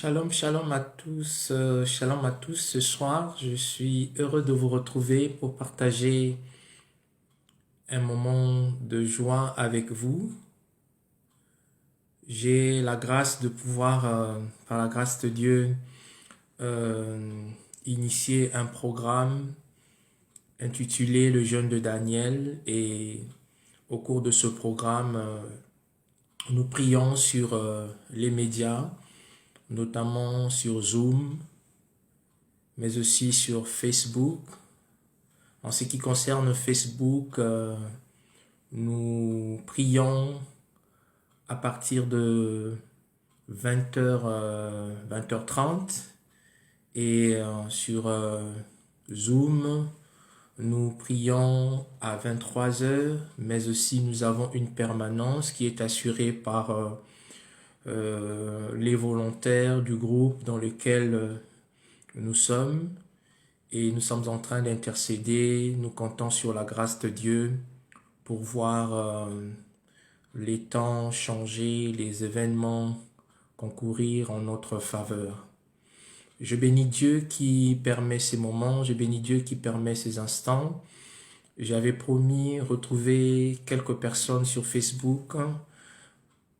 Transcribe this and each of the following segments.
Shalom, shalom à tous. Ce soir, je suis heureux de vous retrouver pour partager un moment de joie avec vous. J'ai la grâce de pouvoir, par la grâce de Dieu, initier un programme intitulé Le jeûne de Daniel. Et au cours de ce programme, nous prions sur les médias, notamment sur Zoom, mais aussi sur Facebook. En ce qui concerne Facebook, nous prions à partir de 20h, 20h30 et sur Zoom, nous prions à 23h, mais aussi nous avons une permanence qui est assurée par les volontaires du groupe dans lequel nous sommes. Et nous sommes en train d'intercéder, nous comptons sur la grâce de Dieu pour voir les temps changer, les événements concourir en notre faveur. Je bénis Dieu qui permet ces moments, je bénis Dieu qui permet ces instants. J'avais promis retrouver quelques personnes sur Facebook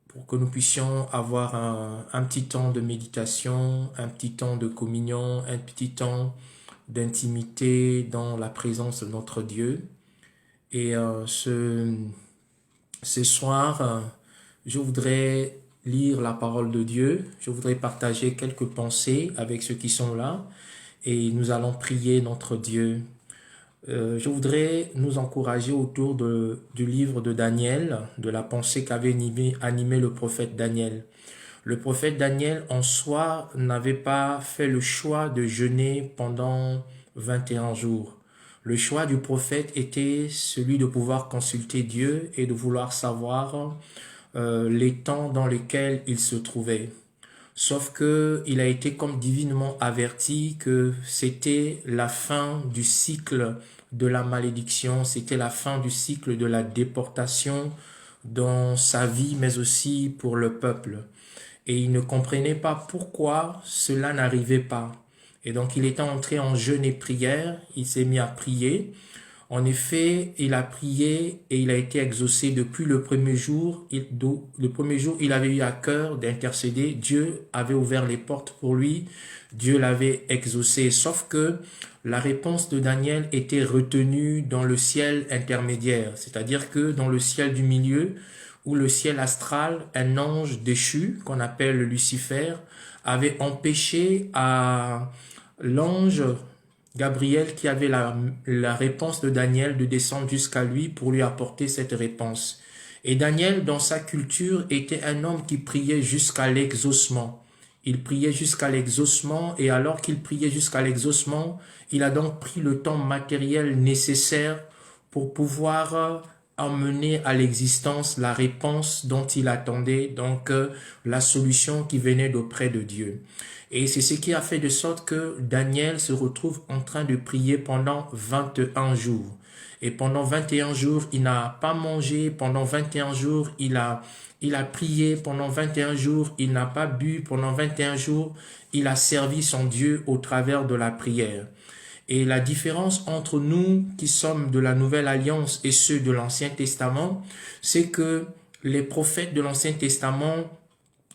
pour que nous puissions avoir un petit temps de méditation, un petit temps de communion, un petit temps d'intimité dans la présence de notre Dieu. Et ce soir, je voudrais lire la parole de Dieu. Je voudrais partager quelques pensées avec ceux qui sont là. Et nous allons prier notre Dieu. Je voudrais nous encourager autour du livre de Daniel, de la pensée qu'avait animé le prophète Daniel. Le prophète Daniel, en soi, n'avait pas fait le choix de jeûner pendant 21 jours. Le choix du prophète était celui de pouvoir consulter Dieu et de vouloir savoir les temps dans lesquels il se trouvait. Sauf que il a été comme divinement averti que c'était la fin du cycle de la malédiction, c'était la fin du cycle de la déportation dans sa vie, mais aussi pour le peuple. Et il ne comprenait pas pourquoi cela n'arrivait pas. Et donc il était entré en jeûne et prière, il s'est mis à prier. En effet, il a prié et il a été exaucé depuis le premier jour. Il avait eu à cœur d'intercéder. Dieu avait ouvert les portes pour lui. Dieu l'avait exaucé. Sauf que la réponse de Daniel était retenue dans le ciel intermédiaire. C'est-à-dire que dans le ciel du milieu, où le ciel astral, un ange déchu, qu'on appelle Lucifer, avait empêché à l'ange Gabriel, qui avait la réponse de Daniel, de descendre jusqu'à lui pour lui apporter cette réponse. Et Daniel, dans sa culture, était un homme qui priait jusqu'à l'exaucement. Il priait jusqu'à l'exaucement, et alors qu'il priait jusqu'à l'exaucement, il a donc pris le temps matériel nécessaire pour pouvoir emmener à l'existence la réponse dont il attendait, donc la solution qui venait d'auprès de Dieu. Et c'est ce qui a fait de sorte que Daniel se retrouve en train de prier pendant 21 jours. Et pendant 21 jours, il n'a pas mangé, pendant 21 jours, il a prié, pendant 21 jours, il n'a pas bu, pendant 21 jours, il a servi son Dieu au travers de la prière. Et la différence entre nous qui sommes de la Nouvelle Alliance et ceux de l'Ancien Testament, c'est que les prophètes de l'Ancien Testament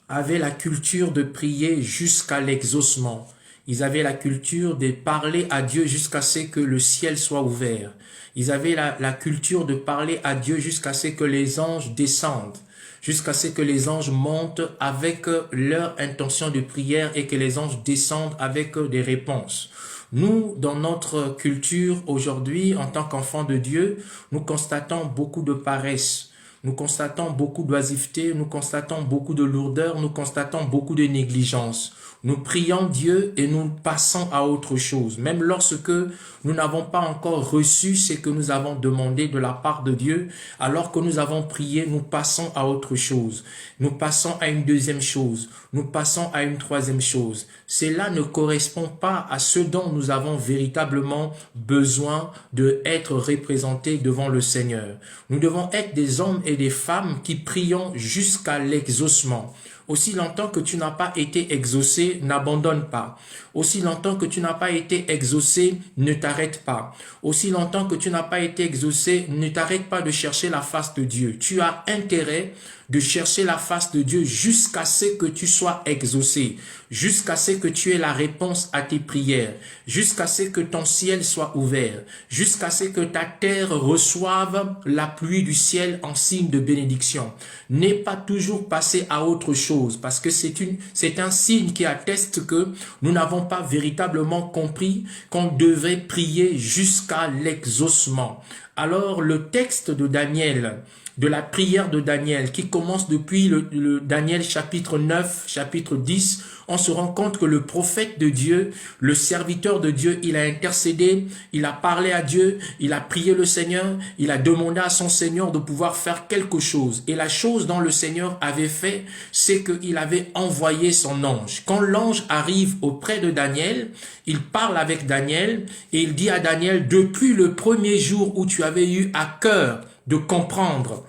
avaient la culture de prier jusqu'à l'exaucement. Ils avaient la culture de parler à Dieu jusqu'à ce que le ciel soit ouvert. Ils avaient la culture de parler à Dieu jusqu'à ce que les anges descendent, jusqu'à ce que les anges montent avec leur intention de prière et que les anges descendent avec des réponses. Nous, dans notre culture aujourd'hui, en tant qu'enfants de Dieu, nous constatons beaucoup de paresse. Nous constatons beaucoup d'oisiveté, nous constatons beaucoup de lourdeur, nous constatons beaucoup de négligence. Nous prions Dieu et nous passons à autre chose. Même lorsque nous n'avons pas encore reçu ce que nous avons demandé de la part de Dieu, alors que nous avons prié, nous passons à autre chose. Nous passons à une deuxième chose. Nous passons à une troisième chose. Cela ne correspond pas à ce dont nous avons véritablement besoin d'être représentés devant le Seigneur. Nous devons être des hommes et et des femmes qui prions jusqu'à l'exaucement. Aussi longtemps que tu n'as pas été exaucé, n'abandonne pas. Aussi longtemps que tu n'as pas été exaucé, ne t'arrête pas. Aussi longtemps que tu n'as pas été exaucé, ne t'arrête pas de chercher la face de Dieu. Tu as intérêt de chercher la face de Dieu jusqu'à ce que tu sois exaucé, jusqu'à ce que tu aies la réponse à tes prières, jusqu'à ce que ton ciel soit ouvert, jusqu'à ce que ta terre reçoive la pluie du ciel en signe de bénédiction. N'aie pas toujours passé à autre chose, parce que c'est un signe qui atteste que nous n'avons pas véritablement compris qu'on devait prier jusqu'à l'exaucement. Alors le texte de Daniel, de la prière de Daniel, qui commence depuis le Daniel chapitre 9, chapitre 10, on se rend compte que le prophète de Dieu, le serviteur de Dieu, il a intercédé, il a parlé à Dieu, il a prié le Seigneur, il a demandé à son Seigneur de pouvoir faire quelque chose. Et la chose dont le Seigneur avait fait, c'est qu'il avait envoyé son ange. Quand l'ange arrive auprès de Daniel, il parle avec Daniel et il dit à Daniel, depuis le premier jour où tu avais eu à cœur de comprendre,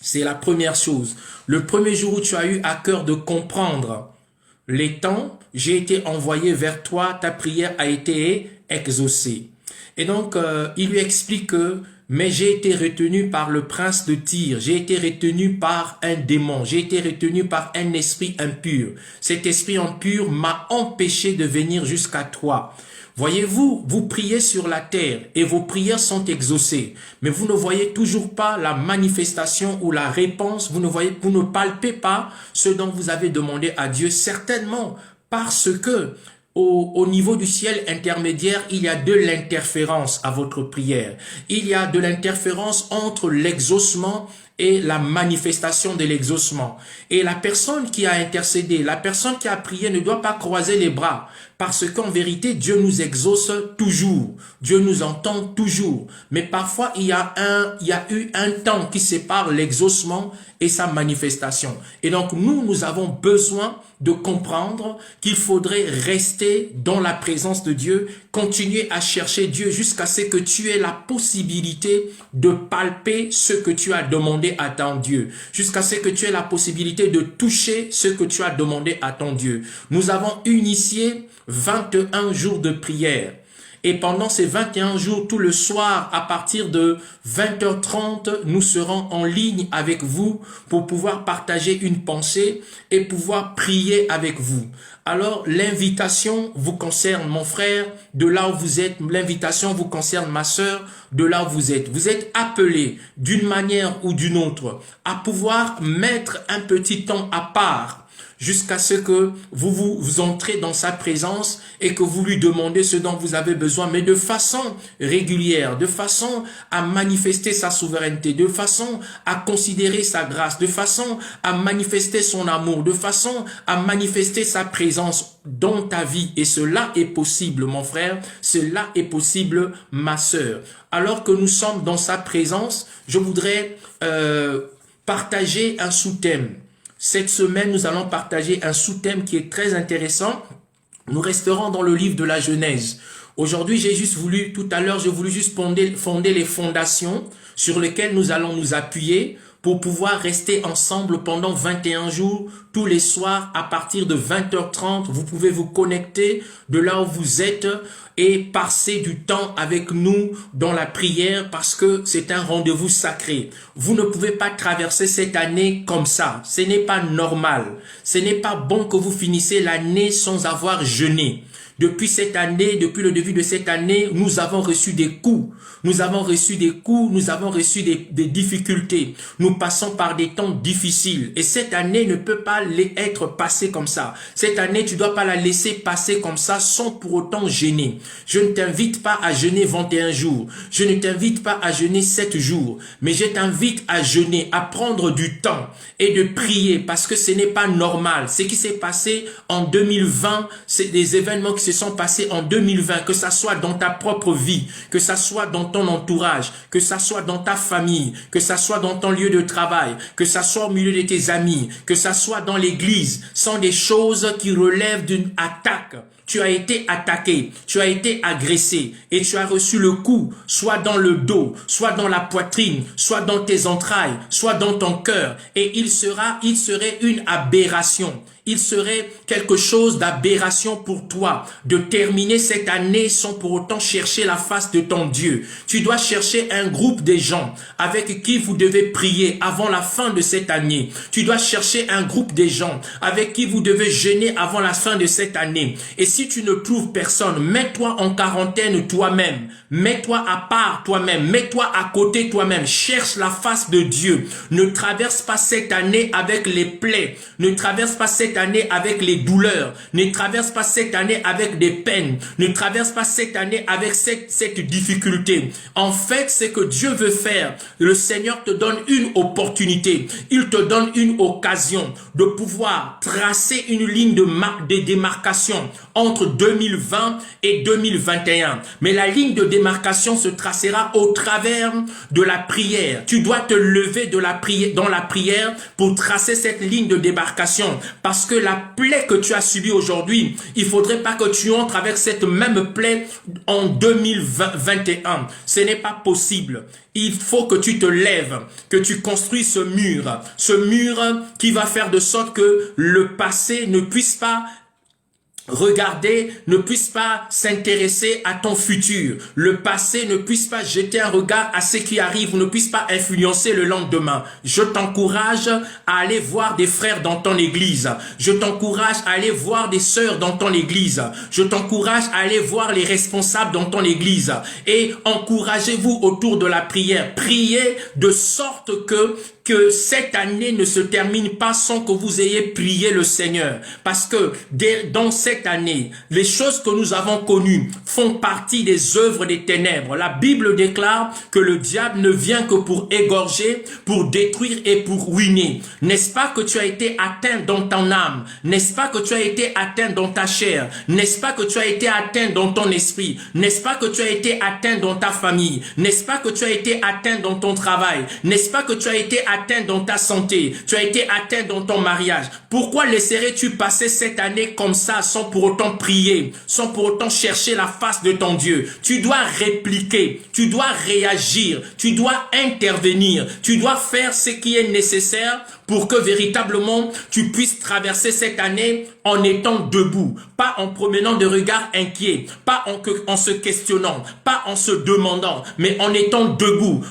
c'est la première chose. Le premier jour où tu as eu à cœur de comprendre les temps, j'ai été envoyé vers toi, ta prière a été exaucée. Et donc, il lui explique que, mais j'ai été retenu par le prince de Tyr, j'ai été retenu par un démon, j'ai été retenu par un esprit impur. Cet esprit impur m'a empêché de venir jusqu'à toi. Voyez-vous, vous priez sur la terre et vos prières sont exaucées, mais vous ne voyez toujours pas la manifestation ou la réponse, vous ne palpez pas ce dont vous avez demandé à Dieu, certainement parce que au niveau du ciel intermédiaire, il y a de l'interférence à votre prière. Il y a de l'interférence entre l'exaucement et la manifestation de l'exaucement. Et la personne qui a intercédé, la personne qui a prié ne doit pas croiser les bras. Parce qu'en vérité, Dieu nous exauce toujours. Dieu nous entend toujours. Mais parfois, il y a eu un temps qui sépare l'exaucement et sa manifestation. Et donc, nous avons besoin de comprendre qu'il faudrait rester dans la présence de Dieu, continuer à chercher Dieu jusqu'à ce que tu aies la possibilité de palper ce que tu as demandé à ton Dieu, jusqu'à ce que tu aies la possibilité de toucher ce que tu as demandé à ton Dieu. Nous avons initié 21 jours de prière. Et pendant ces 21 jours, tout le soir, à partir de 20h30, nous serons en ligne avec vous pour pouvoir partager une pensée et pouvoir prier avec vous. Alors, l'invitation vous concerne, mon frère, de là où vous êtes. L'invitation vous concerne, ma sœur, de là où vous êtes. Vous êtes appelés, d'une manière ou d'une autre, à pouvoir mettre un petit temps à part jusqu'à ce que vous entrez dans sa présence et que vous lui demandez ce dont vous avez besoin, mais de façon régulière, de façon à manifester sa souveraineté, de façon à considérer sa grâce, de façon à manifester son amour, de façon à manifester sa présence dans ta vie. Et cela est possible, mon frère, cela est possible, ma sœur. Alors que nous sommes dans sa présence, je voudrais partager un sous-thème. Cette semaine, nous allons partager un sous-thème qui est très intéressant. Nous resterons dans le livre de la Genèse. Aujourd'hui, tout à l'heure, j'ai voulu juste fonder les fondations sur lesquelles nous allons nous appuyer pour pouvoir rester ensemble pendant 21 jours, tous les soirs, à partir de 20h30. Vous pouvez vous connecter de là où vous êtes et passer du temps avec nous dans la prière parce que c'est un rendez-vous sacré. Vous ne pouvez pas traverser cette année comme ça. Ce n'est pas normal. Ce n'est pas bon que vous finissez l'année sans avoir jeûné. Depuis cette année, depuis le début de cette année, nous avons reçu des coups. Nous avons reçu des coups, nous avons reçu des difficultés. Nous passons par des temps difficiles. Et cette année ne peut pas être passée comme ça. Cette année, tu ne dois pas la laisser passer comme ça sans pour autant jeûner. Je ne t'invite pas à jeûner 21 jours. Je ne t'invite pas à jeûner 7 jours. Mais je t'invite à jeûner, à prendre du temps et de prier parce que ce n'est pas normal. Ce qui s'est passé en 2020, c'est des événements qui se sont passés en 2020, que ça soit dans ta propre vie, que ça soit dans ton entourage, que ça soit dans ta famille, que ça soit dans ton lieu de travail, que ça soit au milieu de tes amis, que ça soit dans l'église, sont des choses qui relèvent d'une attaque tu as été attaqué, tu as été agressé et tu as reçu le coup, soit dans le dos, soit dans la poitrine, soit dans tes entrailles, soit dans ton cœur, et il serait une aberration. Il serait quelque chose d'aberration pour toi de terminer cette année sans pour autant chercher la face de ton Dieu. Tu dois chercher un groupe de gens avec qui vous devez prier avant la fin de cette année. Tu dois chercher un groupe de gens avec qui vous devez jeûner avant la fin de cette année. Et si tu ne trouves personne, mets-toi en quarantaine toi-même. Mets-toi à part toi-même. Mets-toi à côté toi-même. Cherche la face de Dieu. Ne traverse pas cette année avec les plaies. Ne traverse pas cette année avec les douleurs. Ne traverse pas cette année avec des peines. Ne traverse pas cette année avec cette difficulté. En fait, c'est que Dieu veut faire. Le Seigneur te donne une opportunité. Il te donne une occasion de pouvoir tracer une ligne de démarcation entre 2020 et 2021. Mais la ligne de démarcation se tracera au travers de la prière. Tu dois te lever dans la prière pour tracer cette ligne de démarcation. Parce que la plaie que tu as subie aujourd'hui, il faudrait pas que tu entres avec cette même plaie en 2021. Ce n'est pas possible. Il faut que tu te lèves, que tu construis ce mur qui va faire de sorte que le passé ne puisse pas regarder, ne puisse pas s'intéresser à ton futur. Le passé ne puisse pas jeter un regard à ce qui arrive ou ne puisse pas influencer le lendemain. Je t'encourage à aller voir des frères dans ton église. Je t'encourage à aller voir des sœurs dans ton église. Je t'encourage à aller voir les responsables dans ton église. Et encouragez-vous autour de la prière. Priez de sorte que cette année ne se termine pas sans que vous ayez prié le Seigneur. Parce que dans cette année, les choses que nous avons connues font partie des œuvres des ténèbres. La Bible déclare que le diable ne vient que pour égorger, pour détruire et pour ruiner. N'est-ce pas que tu as été atteint dans ton âme? N'est-ce pas que tu as été atteint dans ta chair? N'est-ce pas que tu as été atteint dans ton esprit? N'est-ce pas que tu as été atteint dans ta famille? N'est-ce pas que tu as été atteint dans ton travail? N'est-ce pas que tu as été atteint dans ta santé, tu as été atteint dans ton mariage? Pourquoi laisserais-tu passer cette année comme ça sans pour autant prier, sans pour autant chercher la face de ton Dieu? Tu dois répliquer, tu dois réagir, tu dois intervenir, tu dois faire ce qui est nécessaire pour que véritablement tu puisses traverser cette année en étant debout, pas en promenant des regards inquiets, pas en se questionnant, pas en se demandant, mais en étant debout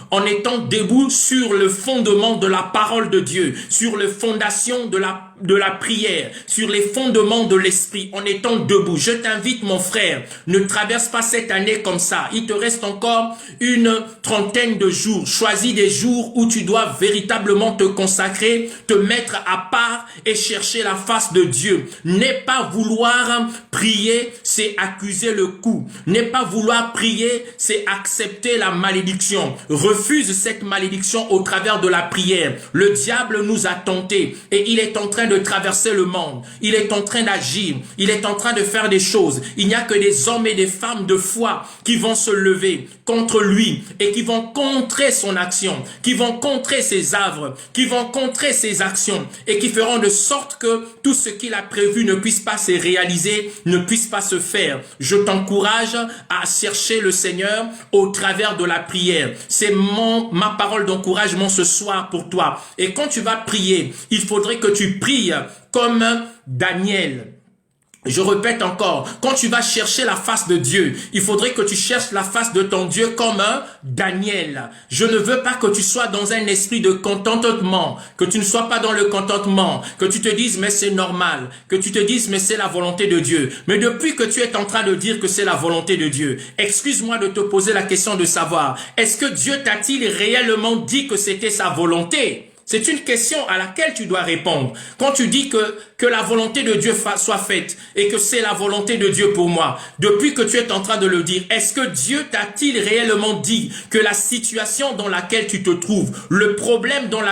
sur le fondement de la parole de Dieu, sur les fondations de la prière, sur les fondements de l'esprit, en étant debout. Je t'invite, mon frère, ne traverse pas cette année comme ça. Il te reste encore une trentaine de jours. Choisis des jours où tu dois véritablement te consacrer, te mettre à part et chercher la face de Dieu. N'est pas vouloir prier, c'est accuser le coup. N'est pas vouloir prier, c'est accepter la malédiction. Refuse cette malédiction au travers de la prière. Le diable nous a tentés et il est en train de traverser le monde. Il est en train d'agir. Il est en train de faire des choses. Il n'y a que des hommes et des femmes de foi qui vont se lever contre lui et qui vont contrer son action, qui vont contrer ses œuvres, qui vont contrer ses actions et qui feront de sorte que tout ce qu'il a prévu ne puisse pas se réaliser, ne puisse pas se faire. Je t'encourage à chercher le Seigneur au travers de la prière. C'est ma parole d'encouragement ce soir pour toi. Et quand tu vas prier, il faudrait que tu pries comme Daniel. Je répète encore, quand tu vas chercher la face de Dieu, il faudrait que tu cherches la face de ton Dieu comme un Daniel. Je ne veux pas que tu sois dans un esprit de contentement, que tu ne sois pas dans le contentement, que tu te dises mais c'est normal, que tu te dises mais c'est la volonté de Dieu. Mais depuis que tu es en train de dire que c'est la volonté de Dieu, excuse-moi de te poser la question de savoir, est-ce que Dieu t'a-t-il réellement dit que c'était sa volonté? C'est une question à laquelle tu dois répondre. Quand tu dis que la volonté de Dieu soit faite et que c'est la volonté de Dieu pour moi, depuis que tu es en train de le dire, est-ce que Dieu t'a-t-il réellement dit que la situation dans laquelle tu te trouves, le problème dans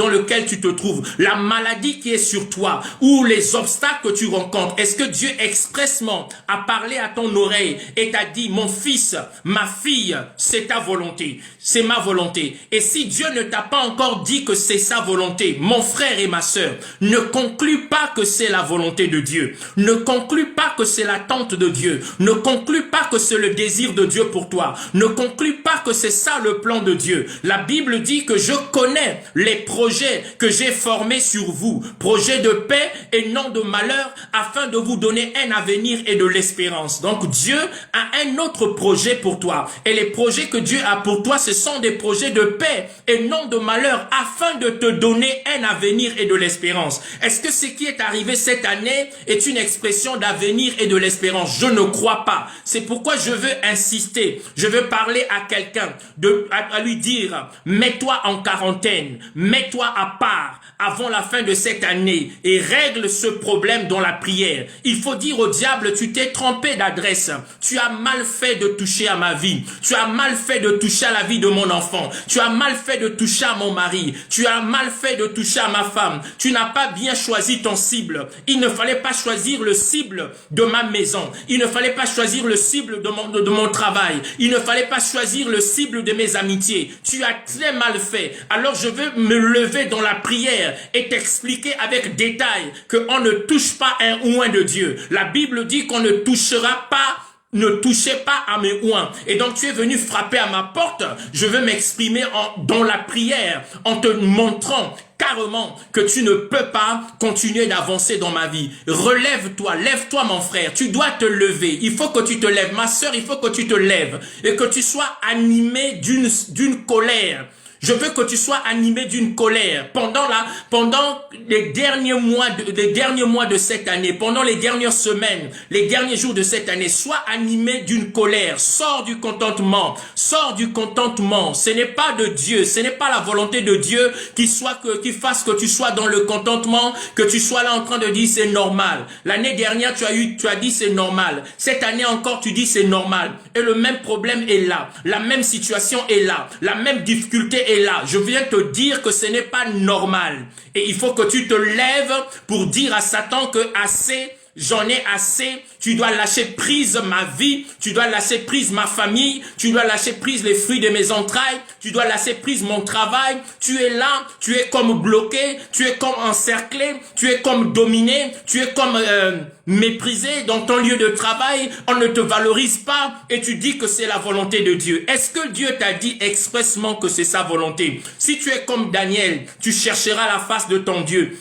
lequel tu te trouves, la maladie qui est sur toi ou les obstacles que tu rencontres, est-ce que Dieu expressement a parlé à ton oreille et t'a dit, mon fils, ma fille, c'est ta volonté, c'est ma volonté. Et si Dieu ne t'a pas encore dit que c'est c'est sa volonté. Mon frère et ma sœur, ne conclus pas que c'est la volonté de Dieu. Ne conclus pas que c'est l'attente de Dieu. Ne conclus pas que c'est le désir de Dieu pour toi. Ne conclus pas que c'est ça le plan de Dieu. La Bible dit que je connais les projets que j'ai formés sur vous. Projets de paix et non de malheur, afin de vous donner un avenir et de l'espérance. Donc Dieu a un autre projet pour toi. Et les projets que Dieu a pour toi, ce sont des projets de paix et non de malheur, afin de te donner un avenir et de l'espérance. Est-ce que ce qui est arrivé cette année est une expression d'avenir et de l'espérance? Je ne crois pas. C'est pourquoi je veux insister. Je veux parler à quelqu'un, à lui dire, mets-toi en quarantaine, mets-toi à part avant la fin de cette année et règle ce problème dans la prière. Il faut dire au diable, tu t'es trompé d'adresse. Tu as mal fait de toucher à ma vie. Tu as mal fait de toucher à la vie de mon enfant. Tu as mal fait de toucher à mon mari. Tu as mal fait de toucher à ma femme. Tu n'as pas bien choisi ton cible. Il ne fallait pas choisir le cible de ma maison. Il ne fallait pas choisir le cible de mon travail. Il ne fallait pas choisir le cible de mes amitiés. Tu as très mal fait. Alors je veux me lever dans la prière et t'expliquer avec détail qu'on ne touche pas un oint de Dieu. La Bible dit qu'on ne touchera pas. Ne touchez pas à mes oints. Et donc tu es venu frapper à ma porte. Je veux m'exprimer dans la prière en te montrant carrément que tu ne peux pas continuer d'avancer dans ma vie. Relève-toi, lève-toi mon frère. Tu dois te lever. Il faut que tu te lèves. Ma sœur, il faut que tu te lèves et que tu sois animé d'une colère. Je veux que tu sois animé d'une colère pendant les derniers mois de cette année, pendant les dernières semaines, les derniers jours de cette année. Sois animé d'une colère. Sors du contentement. Sors du contentement. Ce n'est pas de Dieu. Ce n'est pas la volonté de Dieu qui fasse que tu sois dans le contentement, que tu sois là en train de dire c'est normal. L'année dernière, tu as dit c'est normal. Cette année encore, tu dis c'est normal. Et le même problème est là. La même situation est là. La même difficulté est là. Je viens te dire que ce n'est pas normal. Et il faut que tu te lèves pour dire à Satan que assez, j'en ai assez. Tu dois lâcher prise ma vie, tu dois lâcher prise ma famille, tu dois lâcher prise les fruits de mes entrailles, tu dois lâcher prise mon travail. Tu es là, tu es comme bloqué, tu es comme encerclé, tu es comme dominé, tu es comme méprisé dans ton lieu de travail. On ne te valorise pas et tu dis que c'est la volonté de Dieu. Est-ce que Dieu t'a dit expressement que c'est sa volonté? Si tu es comme Daniel, tu chercheras la face de ton Dieu.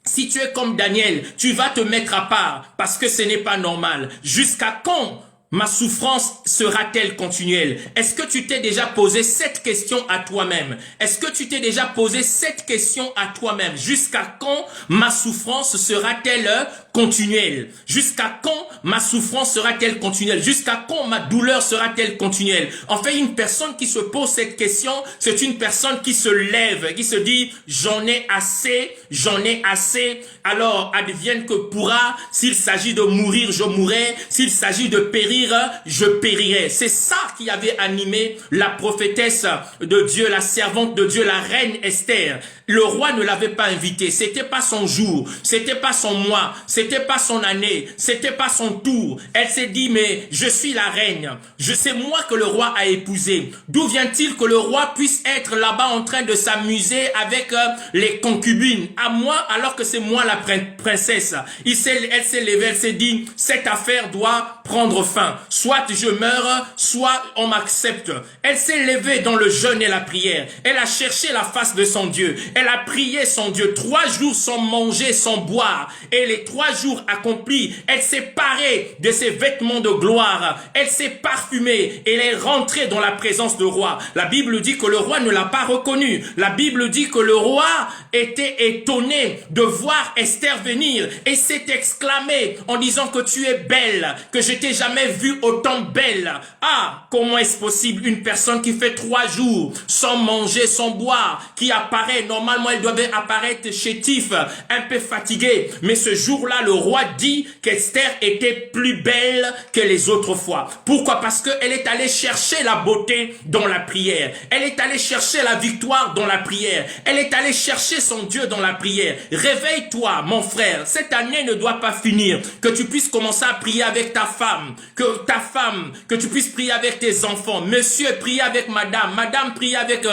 Si tu es comme Daniel, tu vas te mettre à part parce que ce n'est pas normal. Jusqu'à quand ma souffrance sera-t-elle continuelle? Est-ce que tu t'es déjà posé cette question à toi-même? Est-ce que tu t'es déjà posé cette question à toi-même? Jusqu'à quand ma souffrance sera-t-elle continuelle? Jusqu'à quand ma souffrance sera-t-elle continuelle? Jusqu'à quand ma douleur sera-t-elle continuelle? En fait, une personne qui se pose cette question, c'est une personne qui se lève, qui se dit « j'en ai assez, j'en ai assez ». Alors, advienne que pourra, s'il s'agit de mourir, je mourrai, s'il s'agit de périr, je périrai. C'est ça qui avait animé la prophétesse de Dieu, la servante de Dieu, la reine Esther. Le roi ne l'avait pas invitée, c'était pas son jour, c'était pas son mois, c'était pas son année, c'était pas son tour. Elle s'est dit, mais je suis la reine, c'est moi que le roi a épousé. D'où vient-il que le roi puisse être là-bas en train de s'amuser avec les concubines à moi, alors que c'est moi la princesse? Elle s'est levée, elle s'est dit, cette affaire doit prendre fin. Soit je meurs, soit on m'accepte. Elle s'est levée dans le jeûne et la prière. Elle a cherché la face de son Dieu. Elle a prié son Dieu 3 jours sans manger, sans boire. Et les 3 jours accomplis, elle s'est parée de ses vêtements de gloire. Elle s'est parfumée et elle est rentrée dans la présence du roi. La Bible dit que le roi ne l'a pas reconnue. La Bible dit que le roi était étonné de voir Esther venir et s'est exclamé en disant que tu es belle, que je t'ai jamais vue autant belle. Ah, comment est-ce possible une personne qui fait 3 jours sans manger, sans boire, qui apparaît normalement? Normalement, elle devait apparaître chétif, un peu fatiguée. Mais ce jour-là, le roi dit qu'Esther était plus belle que les autres fois. Pourquoi? Parce qu'elle est allée chercher la beauté dans la prière. Elle est allée chercher la victoire dans la prière. Elle est allée chercher son Dieu dans la prière. Réveille-toi, mon frère. Cette année ne doit pas finir. Que tu puisses commencer à prier avec ta femme. Que tu puisses prier avec tes enfants. Monsieur, priez avec madame. Madame, priez avec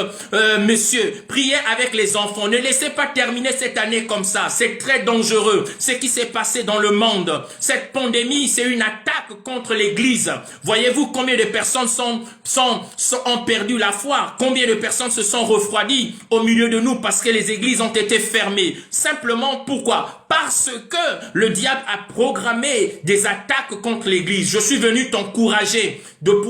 monsieur. Priez avec les enfants. enfants, ne laissez pas terminer cette année comme ça. C'est très dangereux. Ce qui s'est passé dans le monde, cette pandémie, c'est une attaque contre l'Église. Voyez-vous combien de personnes ont perdu la foi? Combien de personnes se sont refroidies au milieu de nous parce que les églises ont été fermées? Simplement, pourquoi? Parce que le diable a programmé des attaques contre l'Église. Je suis venu t'encourager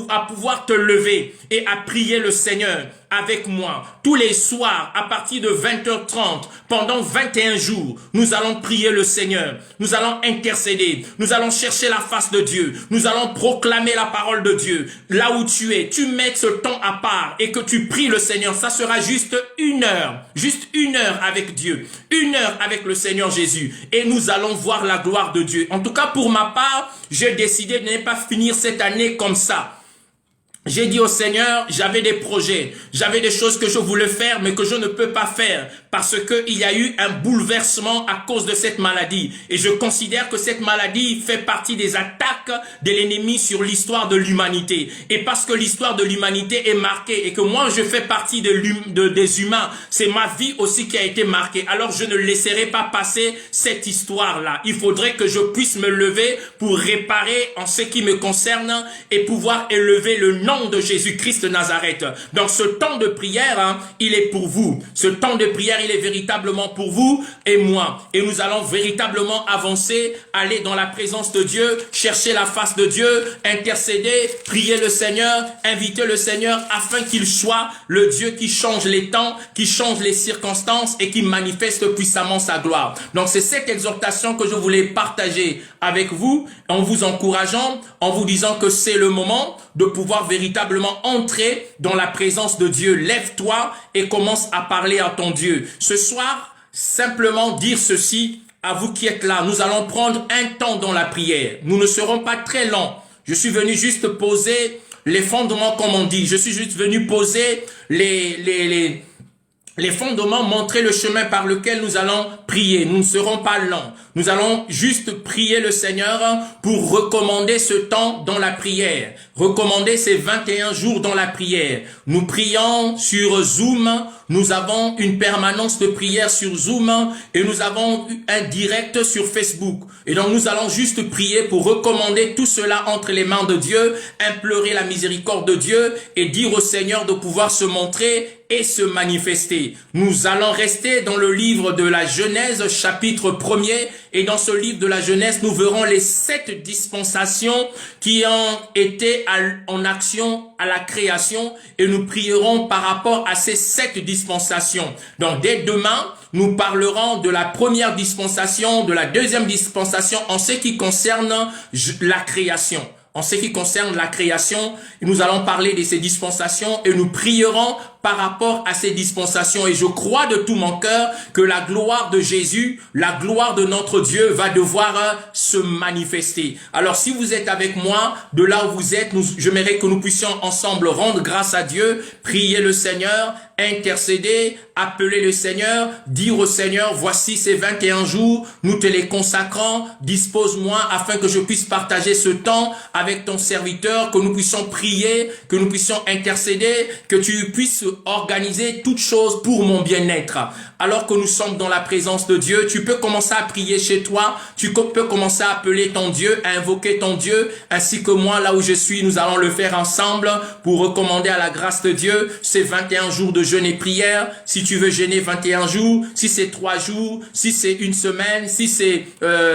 à pouvoir te lever et à prier le Seigneur avec moi. Tous les soirs, à partir de 20h30, pendant 21 jours, nous allons prier le Seigneur. Nous allons intercéder. Nous allons chercher la face de Dieu. Nous allons proclamer la parole de Dieu. Là où tu es, tu mets ce temps à part et que tu pries le Seigneur. Ça sera juste une heure avec Dieu. Une heure avec le Seigneur Jésus. Et nous allons voir la gloire de Dieu. En tout cas, pour ma part, j'ai décidé de ne pas finir cette année comme ça. J'ai dit au Seigneur, j'avais des projets, j'avais des choses que je voulais faire, mais que je ne peux pas faire parce que il y a eu un bouleversement à cause de cette maladie. Et je considère que cette maladie fait partie des attaques de l'ennemi sur l'histoire de l'humanité. Et parce que l'histoire de l'humanité est marquée et que moi je fais partie des humains, c'est ma vie aussi qui a été marquée. Alors je ne laisserai pas passer cette histoire-là. Il faudrait que je puisse me lever pour réparer en ce qui me concerne et pouvoir élever le nom de Jésus-Christ de Nazareth. Donc ce temps de prière, il est pour vous. Ce temps de prière, il est véritablement pour vous et moi. Et nous allons véritablement avancer, aller dans la présence de Dieu, chercher la face de Dieu, intercéder, prier le Seigneur, inviter le Seigneur afin qu'il soit le Dieu qui change les temps, qui change les circonstances et qui manifeste puissamment sa gloire. Donc c'est cette exhortation que je voulais partager avec vous, en vous encourageant, en vous disant que c'est le moment de pouvoir véritablement entrer dans la présence de Dieu. Lève-toi et commence à parler à ton Dieu. Ce soir, simplement dire ceci à vous qui êtes là. Nous allons prendre un temps dans la prière. Nous ne serons pas très lents. Je suis venu juste poser les fondements, comme on dit. Je suis juste venu poser les fondements, montrer le chemin par lequel nous allons prier. Nous ne serons pas lents. Nous allons juste prier le Seigneur pour recommander ce temps dans la prière. Recommander ces 21 jours dans la prière. Nous prions sur Zoom. Nous avons une permanence de prière sur Zoom et nous avons un direct sur Facebook. Et donc nous allons juste prier pour recommander tout cela entre les mains de Dieu, implorer la miséricorde de Dieu et dire au Seigneur de pouvoir se montrer et se manifester. Nous allons rester dans le livre de la Genèse, chapitre 1er, et dans ce livre de la Genèse, nous verrons les 7 dispensations qui ont été en action à la création, et nous prierons par rapport à ces 7 dispensations. Donc dès demain, nous parlerons de la première dispensation, de la deuxième dispensation en ce qui concerne la création. En ce qui concerne la création, nous allons parler de ces dispensations et nous prierons par rapport à ces dispensations. Et je crois de tout mon cœur que la gloire de Jésus, la gloire de notre Dieu va devoir se manifester. Alors si vous êtes avec moi, de là où vous êtes, j'aimerais que nous puissions ensemble rendre grâce à Dieu, prier le Seigneur, intercéder, appeler le Seigneur, dire au Seigneur, voici ces 21 jours, nous te les consacrons, dispose-moi afin que je puisse partager ce temps avec ton serviteur, que nous puissions prier, que nous puissions intercéder, que tu puisses organiser toutes choses pour mon bien-être. Alors que nous sommes dans la présence de Dieu, tu peux commencer à prier chez toi, tu peux commencer à appeler ton Dieu, à invoquer ton Dieu, ainsi que moi, là où je suis, nous allons le faire ensemble pour recommander à la grâce de Dieu ces 21 jours de jeûne et prière. Si tu veux jeûner 21 jours, si c'est 3 jours, si c'est une semaine, si c'est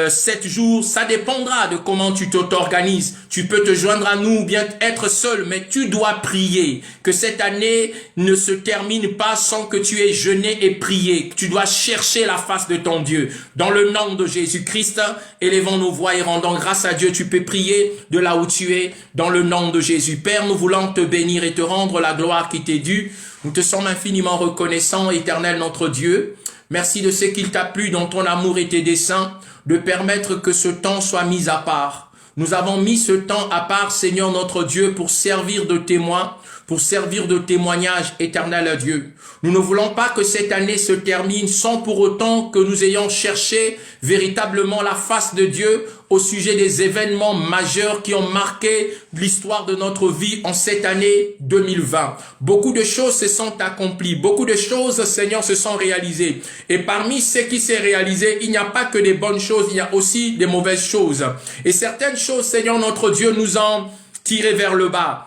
7 jours, ça dépendra de comment tu t'organises. Tu peux te joindre à nous ou bien être seul, mais tu dois prier. Que cette année ne se termine pas sans que tu aies jeûné et prié. Tu dois chercher la face de ton Dieu. Dans le nom de Jésus-Christ, élevons nos voix et rendons grâce à Dieu. Tu peux prier de là où tu es, dans le nom de Jésus. Père, nous voulons te bénir et te rendre la gloire qui t'est due. Nous te sommes infiniment reconnaissants, éternel notre Dieu. Merci de ce qu'il t'a plu dans ton amour et tes desseins, de permettre que ce temps soit mis à part. Nous avons mis ce temps à part, Seigneur notre Dieu, pour servir de témoin, pour servir de témoignage éternel à Dieu. Nous ne voulons pas que cette année se termine sans pour autant que nous ayons cherché véritablement la face de Dieu au sujet des événements majeurs qui ont marqué l'histoire de notre vie en cette année 2020. Beaucoup de choses se sont accomplies, beaucoup de choses, Seigneur, se sont réalisées. Et parmi ce qui s'est réalisé, il n'y a pas que des bonnes choses, il y a aussi des mauvaises choses. Et certaines choses, Seigneur, notre Dieu, nous ont tirés vers le bas.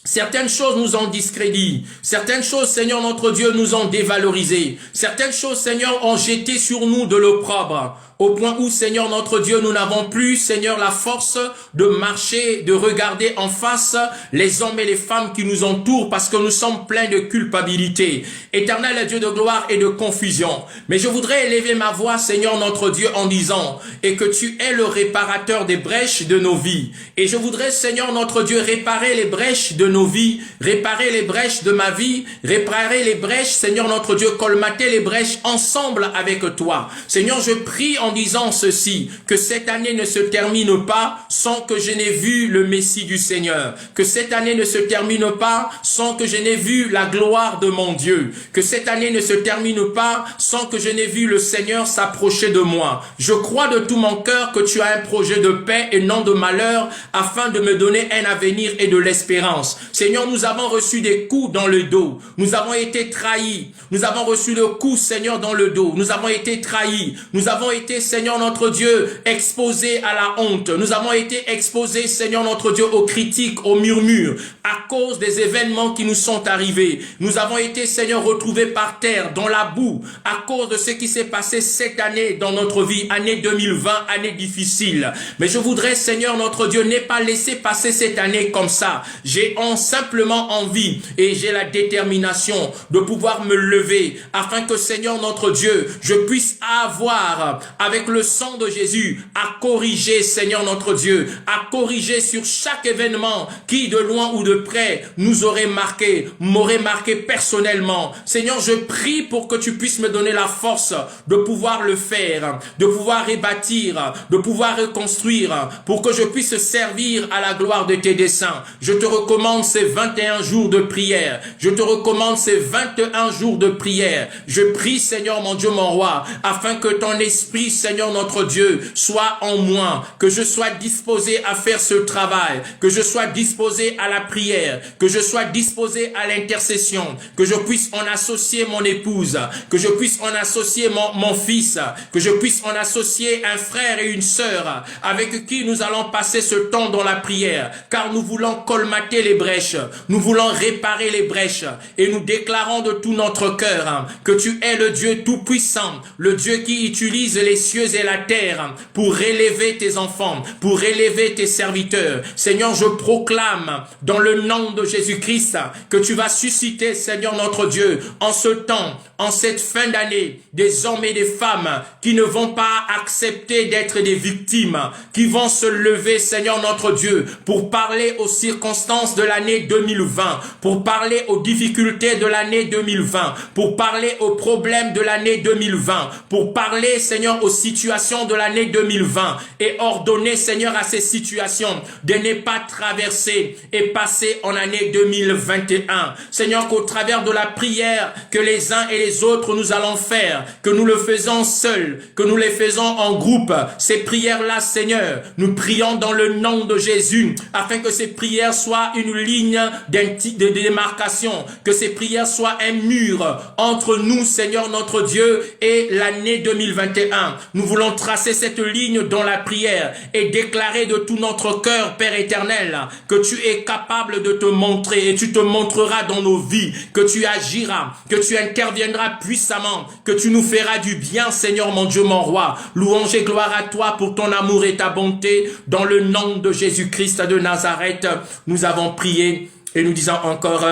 Certaines choses nous ont discrédit. Certaines choses, Seigneur, notre Dieu, nous ont dévalorisé. Certaines choses, Seigneur, ont jeté sur nous de l'opprobre. Au point où, Seigneur, notre Dieu, nous n'avons plus, Seigneur, la force de marcher, de regarder en face les hommes et les femmes qui nous entourent parce que nous sommes pleins de culpabilité. Éternel Dieu de gloire et de confusion. Mais je voudrais élever ma voix, Seigneur, notre Dieu, en disant et que tu es le réparateur des brèches de nos vies. Et je voudrais, Seigneur, notre Dieu, réparer les brèches de nos vies, réparer les brèches de ma vie, réparer les brèches, Seigneur, notre Dieu, colmater les brèches ensemble avec toi. Seigneur, je prie en disant ceci, que cette année ne se termine pas sans que je n'ai vu le Messie du Seigneur, que cette année ne se termine pas sans que je n'ai vu la gloire de mon Dieu, que cette année ne se termine pas sans que je n'ai vu le Seigneur s'approcher de moi. Je crois de tout mon cœur que tu as un projet de paix et non de malheur afin de me donner un avenir et de l'espérance. Seigneur, nous avons reçu des coups dans le dos, nous avons été trahis, nous avons reçu le coup, Seigneur, dans le dos, nous avons été trahis, nous avons été, Seigneur notre Dieu, exposés à la honte. Nous avons été exposés, Seigneur notre Dieu, aux critiques, aux murmures, à cause des événements qui nous sont arrivés. Nous avons été, Seigneur, retrouvés par terre, dans la boue, à cause de ce qui s'est passé cette année dans notre vie, année 2020, année difficile. Mais je voudrais, Seigneur notre Dieu, n'ai pas laissé passer cette année comme ça. J'ai simplement envie et j'ai la détermination de pouvoir me lever afin que, Seigneur notre Dieu, je puisse avoir avec le sang de Jésus, à corriger, Seigneur notre Dieu, à corriger sur chaque événement qui, de loin ou de près, nous aurait marqué, m'aurait marqué personnellement. Seigneur, je prie pour que tu puisses me donner la force de pouvoir le faire, de pouvoir rebâtir, de pouvoir reconstruire, pour que je puisse servir à la gloire de tes desseins. Je te recommande ces 21 jours de prière. Je te recommande ces 21 jours de prière. Je prie, Seigneur mon Dieu, mon roi, afin que ton esprit, Seigneur notre Dieu, soit en moi, que je sois disposé à faire ce travail, que je sois disposé à la prière, que je sois disposé à l'intercession, que je puisse en associer mon épouse, que je puisse en associer mon fils, que je puisse en associer un frère et une sœur avec qui nous allons passer ce temps dans la prière, car nous voulons colmater les brèches, nous voulons réparer les brèches et nous déclarons de tout notre cœur que tu es le Dieu tout-puissant, le Dieu qui utilise les cieux et la terre pour relever tes enfants, pour relever tes serviteurs. Seigneur, je proclame dans le nom de Jésus-Christ que tu vas susciter, Seigneur notre Dieu, en ce temps, en cette fin d'année, des hommes et des femmes qui ne vont pas accepter d'être des victimes, qui vont se lever, Seigneur notre Dieu, pour parler aux circonstances de l'année 2020, pour parler aux difficultés de l'année 2020, pour parler aux problèmes de l'année 2020, pour parler, Seigneur, aux situations de l'année 2020 et ordonner, Seigneur, à ces situations de ne pas traverser et passer en année 2021. Seigneur, qu'au travers de la prière que les uns et les autres nous allons faire, que nous le faisons seuls, que nous les faisons en groupe, ces prières-là, Seigneur, nous prions dans le nom de Jésus, afin que ces prières soient une ligne de démarcation, que ces prières soient un mur entre nous, Seigneur notre Dieu, et l'année 2021. Nous voulons tracer cette ligne dans la prière et déclarer de tout notre cœur, Père éternel, que tu es capable de te montrer et tu te montreras dans nos vies, que tu agiras, que tu interviendras puissamment, que tu nous feras du bien, Seigneur mon Dieu, mon roi. Louange et gloire à toi pour ton amour et ta bonté. Dans le nom de Jésus-Christ de Nazareth, nous avons prié et nous disons encore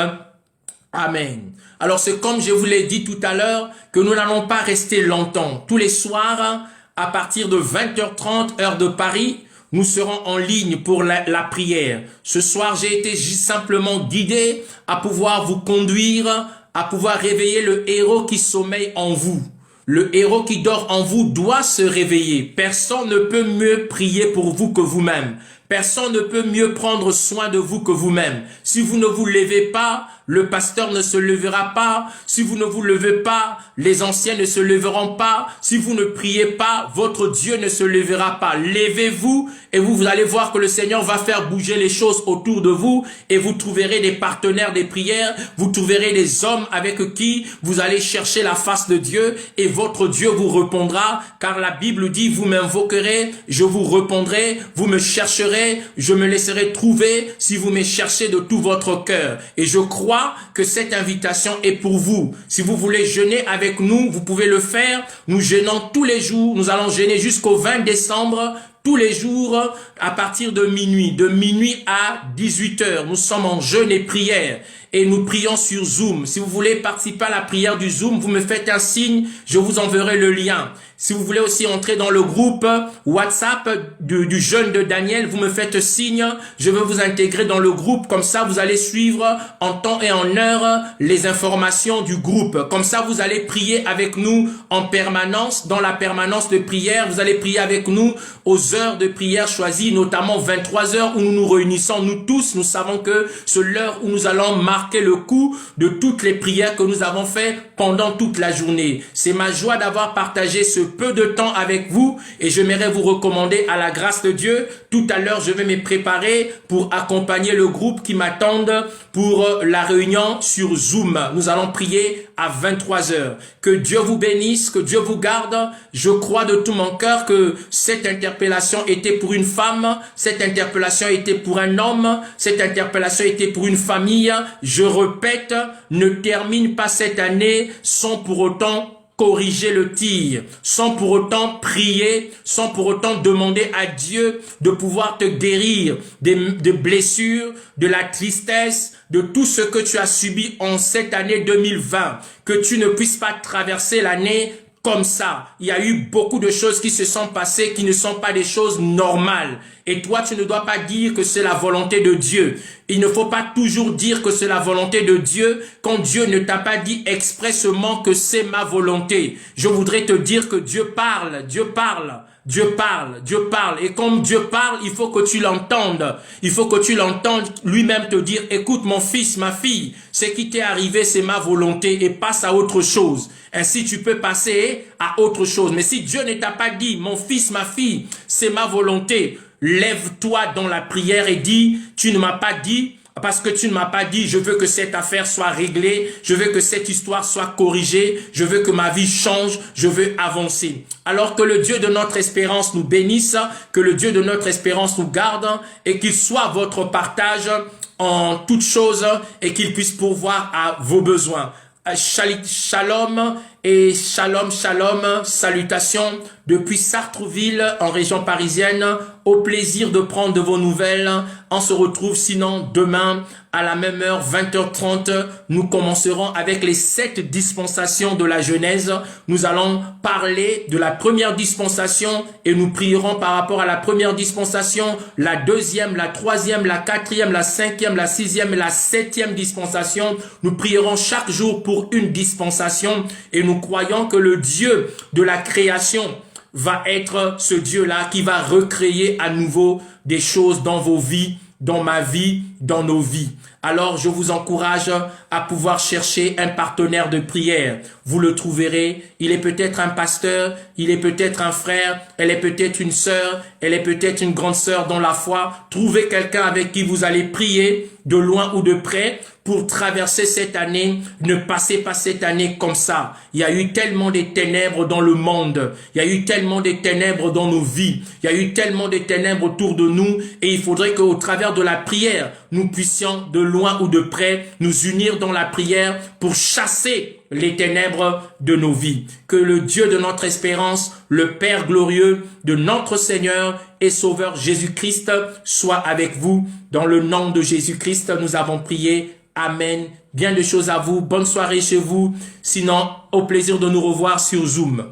Amen. Alors c'est comme je vous l'ai dit tout à l'heure que nous n'allons pas rester longtemps. Tous les soirs, à partir de 20h30 heure de Paris, nous serons en ligne pour la prière. Ce soir, j'ai été simplement guidé à pouvoir vous conduire, à pouvoir réveiller le héros qui sommeille en vous. Le héros qui dort en vous doit se réveiller. Personne ne peut mieux prier pour vous que vous-même. Personne ne peut mieux prendre soin de vous que vous-même. Si vous ne vous levez pas, le pasteur ne se lèvera pas. Si vous ne vous levez pas, les anciens ne se lèveront pas. Si vous ne priez pas, votre Dieu ne se lèvera pas. Levez-vous et vous allez voir que le Seigneur va faire bouger les choses autour de vous et vous trouverez des partenaires des prières. Vous trouverez des hommes avec qui vous allez chercher la face de Dieu et votre Dieu vous répondra, car la Bible dit, vous m'invoquerez, je vous répondrai, vous me chercherez, je me laisserai trouver si vous me cherchez de tout votre cœur. Et je crois que cette invitation est pour vous. Si vous voulez jeûner avec nous, vous pouvez le faire. Nous jeûnons tous les jours. Nous allons jeûner jusqu'au 20 décembre. Tous les jours, à partir de minuit à 18 heures. Nous sommes en jeûne et prière. Et nous prions sur Zoom. Si vous voulez participer à la prière du Zoom, vous me faites un signe, je vous enverrai le lien. Si vous voulez aussi entrer dans le groupe WhatsApp du jeûne de Daniel, vous me faites signe, je vais vous intégrer dans le groupe. Comme ça, vous allez suivre en temps et en heure les informations du groupe. Comme ça, vous allez prier avec nous en permanence, dans la permanence de prière. Vous allez prier avec nous aux heures de prière choisies, notamment 23 heures où nous nous réunissons, nous tous. Nous savons que c'est l'heure où nous allons marquer le coup de toutes les prières que nous avons faites pendant toute la journée. C'est ma joie d'avoir partagé ce peu de temps avec vous et j'aimerais vous recommander à la grâce de Dieu. Tout à l'heure, je vais me préparer pour accompagner le groupe qui m'attendent pour la réunion sur Zoom. Nous allons prier à 23 heures. Que Dieu vous bénisse, que Dieu vous garde. Je crois de tout mon cœur que cette interpellation était pour une femme, cette interpellation était pour un homme, cette interpellation était pour une famille. Je répète, ne termine pas cette année sans pour autant corriger le tir, sans pour autant prier, sans pour autant demander à Dieu de pouvoir te guérir des blessures, de la tristesse, de tout ce que tu as subi en cette année 2020, que tu ne puisses pas traverser l'année comme ça. Il y a eu beaucoup de choses qui se sont passées qui ne sont pas des choses normales. Et toi, tu ne dois pas dire que c'est la volonté de Dieu. Il ne faut pas toujours dire que c'est la volonté de Dieu quand Dieu ne t'a pas dit expressément que c'est ma volonté. Je voudrais te dire que Dieu parle, Dieu parle. Dieu parle, Dieu parle. Et comme Dieu parle, il faut que tu l'entendes. Il faut que tu l'entendes lui-même te dire, écoute mon fils, ma fille, ce qui t'est arrivé, c'est ma volonté et passe à autre chose. Ainsi, tu peux passer à autre chose. Mais si Dieu ne t'a pas dit, mon fils, ma fille, c'est ma volonté, lève-toi dans la prière et dis, tu ne m'as pas dit, parce que tu ne m'as pas dit, je veux que cette affaire soit réglée, je veux que cette histoire soit corrigée, je veux que ma vie change, je veux avancer. Alors que le Dieu de notre espérance nous bénisse, que le Dieu de notre espérance nous garde et qu'il soit votre partage en toutes choses et qu'il puisse pourvoir à vos besoins. Shalom et shalom, shalom, salutations depuis Sartrouville en région parisienne. Au plaisir de prendre de vos nouvelles. On se retrouve sinon demain à la même heure, 20h30. Nous commencerons avec les 7 dispensations de la Genèse. Nous allons parler de la première dispensation et nous prierons par rapport à la première dispensation, la deuxième, la troisième, la quatrième, la cinquième, la sixième et la septième dispensation. Nous prierons chaque jour pour une dispensation et nous croyons que le Dieu de la création va être ce Dieu-là qui va recréer à nouveau des choses dans vos vies, dans ma vie, dans nos vies. Alors, je vous encourage à pouvoir chercher un partenaire de prière. Vous le trouverez. Il est peut-être un pasteur, il est peut-être un frère, elle est peut-être une sœur, elle est peut-être une grande sœur dans la foi. Trouvez quelqu'un avec qui vous allez prier de loin ou de près pour traverser cette année. Ne passez pas cette année comme ça. Il y a eu tellement de ténèbres dans le monde. Il y a eu tellement de ténèbres dans nos vies. Il y a eu tellement de ténèbres autour de nous et il faudrait qu'au travers de la prière, nous puissions de loin ou de près nous unir dans la prière pour chasser les ténèbres de nos vies. Que le Dieu de notre espérance, le Père glorieux de notre Seigneur et Sauveur Jésus-Christ soit avec vous. Dans le nom de Jésus-Christ, nous avons prié. Amen. Bien de choses à vous. Bonne soirée chez vous. Sinon, au plaisir de nous revoir sur Zoom.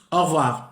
Au revoir.